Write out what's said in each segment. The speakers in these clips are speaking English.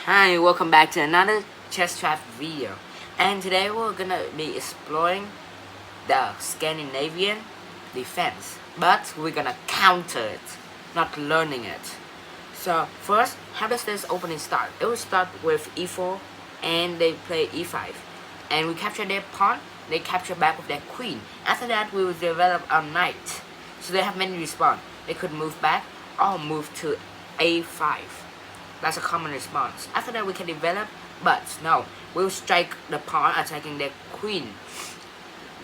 Hi, welcome back to another chess trap video. And today we're gonna be exploring the Scandinavian defense, but we're gonna counter it, not learning it. So first, how does this opening start? It will start with e4, and they play e5, and we capture their pawn. They capture back with their queen. After that, we will develop our knight. So they have many response. They could move back or move to a5. That's a common response. After that, we can develop, but no, we'll strike the pawn, attacking their queen,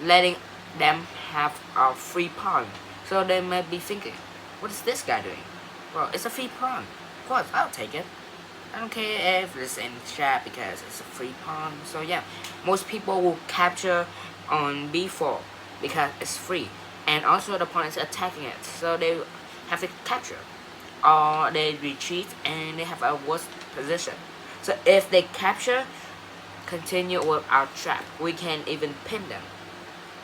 letting them have a free pawn. So they might be thinking, what is this guy doing? Well, it's a free pawn. Of course, I'll take it. I don't care if it's in trap because it's a free pawn. So yeah, most people will capture on b4 because it's free, and also the pawn is attacking it, so they have to capture, or they retreat and they have a worse position. So if they capture, continue with our trap, we can even pin them,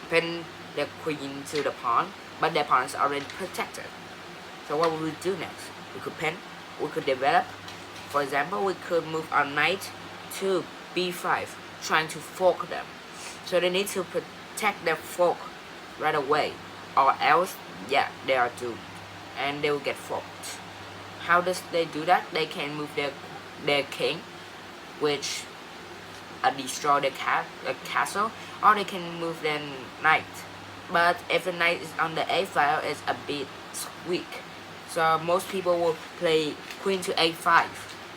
pin the queen to the pawn, but their pawn is already protected. So what would we do next? We could pin, we could develop. For example, we could move our knight to b5, trying to fork them. So they need to protect their fork right away, or else, yeah, they are doomed, and they will get forked. How does they do that? They can move their king, which destroy their castle, or they can move their knight. But if the knight is on the a file, it's a bit weak. So most people will play queen to a5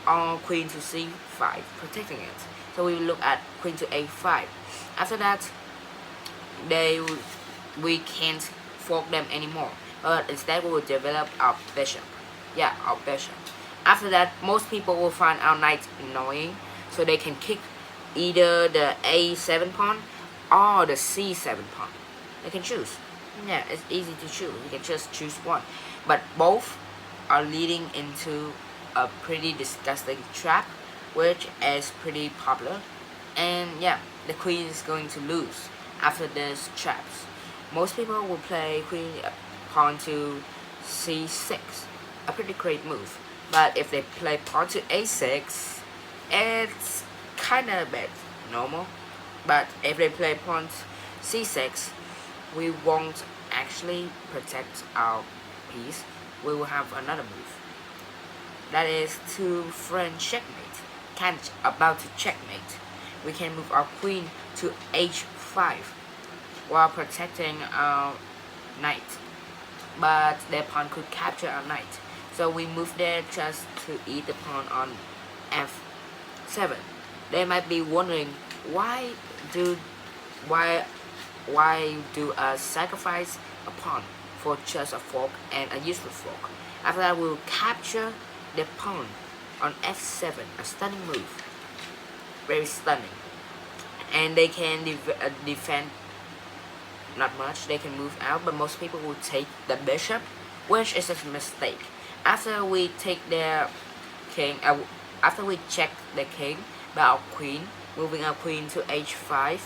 or queen to c5, protecting it. So we look at queen to a5. After that, we can't fork them anymore, but instead we will develop our bishop. Yeah, our bishop. After that, most people will find our knight annoying, so they can kick either the a7 pawn or the c7 pawn. They can choose. Yeah, it's easy to choose. You can just choose one. But both are leading into a pretty disgusting trap, which is pretty popular. And yeah, the queen is going to lose after this traps. Most people will play queen pawn to c6, a pretty great move. But if they play pawn to a6, it's kinda a bit normal. But if they play pawn c6, we won't actually protect our piece. We will have another move. That is to friend checkmate. Can't about to checkmate. We can move our queen to h5 while protecting our knight. But their pawn could capture our knight. So we move there just to eat the pawn on f7. They might be wondering why do I sacrifice a pawn for just a fork and a useless fork? After that, we will capture the pawn on f7, a stunning move, very stunning. And they can defend not much. They can move out, but most people will take the bishop, which is a mistake. After we take their king, after we check the king by our queen, moving our queen to h5,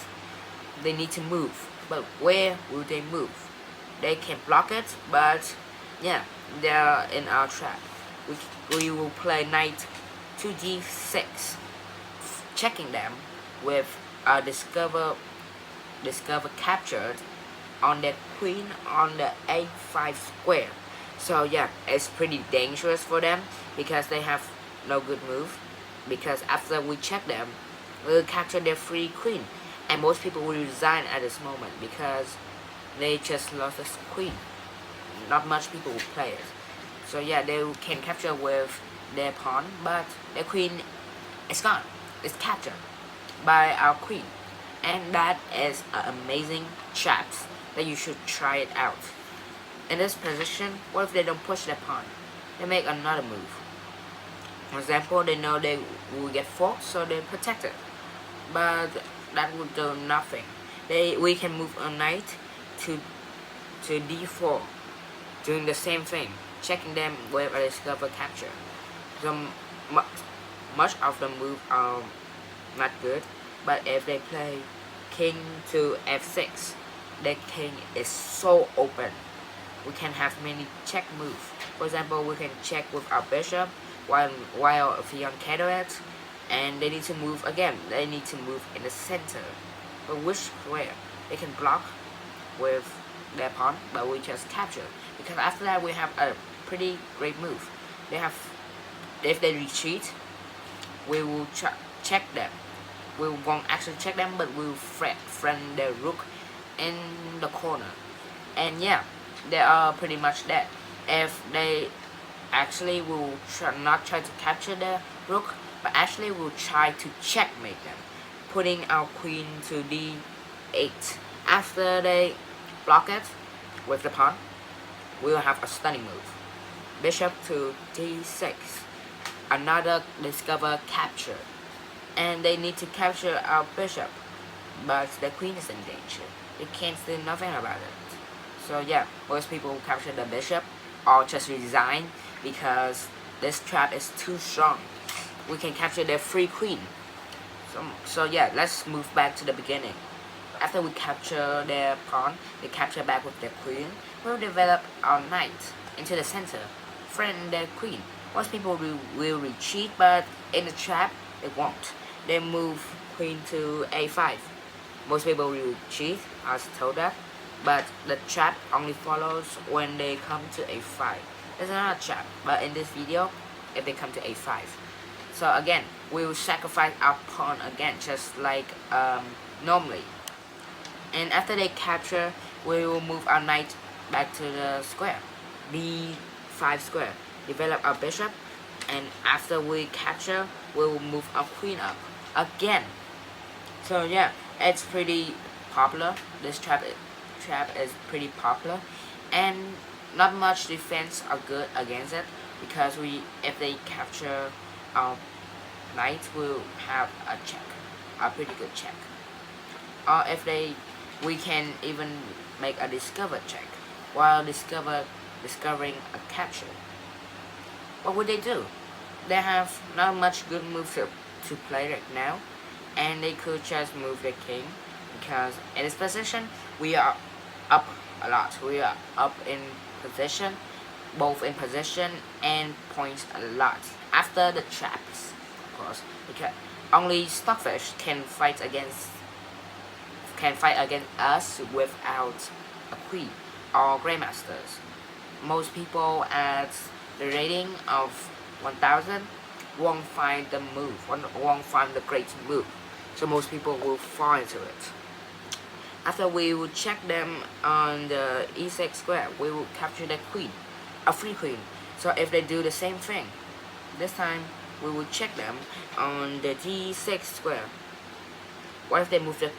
they need to move. But where will they move? They can block it, but yeah, they're in our trap. We will play knight to d6, checking them with our discover captured on their queen on the a5 square. So yeah, it's pretty dangerous for them because they have no good move. Because after we check them, we'll capture their free queen, and most people will resign at this moment because they just lost this queen. Not much people will play it. So yeah, they can capture with their pawn, but their queen is gone. It's captured by our queen, and that is an amazing trap that you should try it out. In this position, what if they don't push their pawn? They make another move. For example, they know they will get forked, so they protect it. But that will do nothing. We can move a knight to d4, doing the same thing, checking them with a discover capture. So much of the move are not good. But if they play king to f6, the king is so open. We can have many check moves. For example, we can check with our bishop while if he on cater it, and they need to move again. They need to move in the center. But which square? They can block with their pawn, but we just capture. Because after that we have a pretty great move. They have, if they retreat, we will check them. We won't actually check them, but we'll friend their rook in the corner. And yeah, they are pretty much dead. If they actually will not try to capture the rook, but actually will try to checkmate them, putting our queen to d8. After they block it with the pawn, we will have a stunning move. Bishop to d6, another discover capture, and they need to capture our bishop, but the queen is in danger. They can't do nothing about it. So yeah, most people will capture the bishop or just resign because this trap is too strong. We can capture their free queen. So yeah, let's move back to the beginning. After we capture their pawn, they capture back with their queen. We'll develop our knight into the center, friend their queen. Most people will retreat, but in the trap, they won't. They move queen to a5. Most people will retreat, as told that, but the trap only follows when they come to a5. There's another trap, but in this video, if they come to a5. So again, we will sacrifice our pawn again, just like normally. And after they capture, we will move our knight back to the square, d5 square. Develop our bishop, and after we capture, we will move our queen up again. So yeah, it's pretty popular. This trap is pretty popular, and not much defense are good against it, because if they capture our knight, we'll have a check, a pretty good check. Or if we can even make a discover check while discovering a capture. What would they do? They have not much good moves to play right now, and they could just move the king, because in this position we are up a lot. We are up in position, both in position and points a lot. After the traps, of course, because only Stockfish can fight against us without a queen or Grandmasters. Most people at the rating of 1000 won't find the move, won't find the great move. So most people will fall into it. After we will check them on the e6 square, we will capture the queen, a free queen. So if they do the same thing, this time we will check them on the d6 square. What if they move the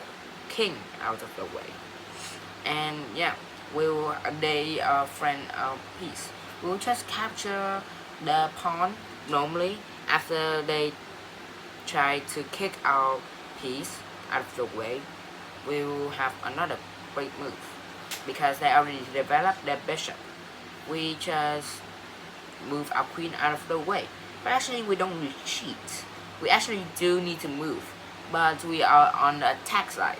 king out of the way? And yeah, they friend our piece. We will just capture the pawn normally. After they try to kick our piece out of the way, we will have another great move, because they already developed their bishop. We just move our queen out of the way, but actually we don't retreat. We actually do need to move, but we are on the attack side,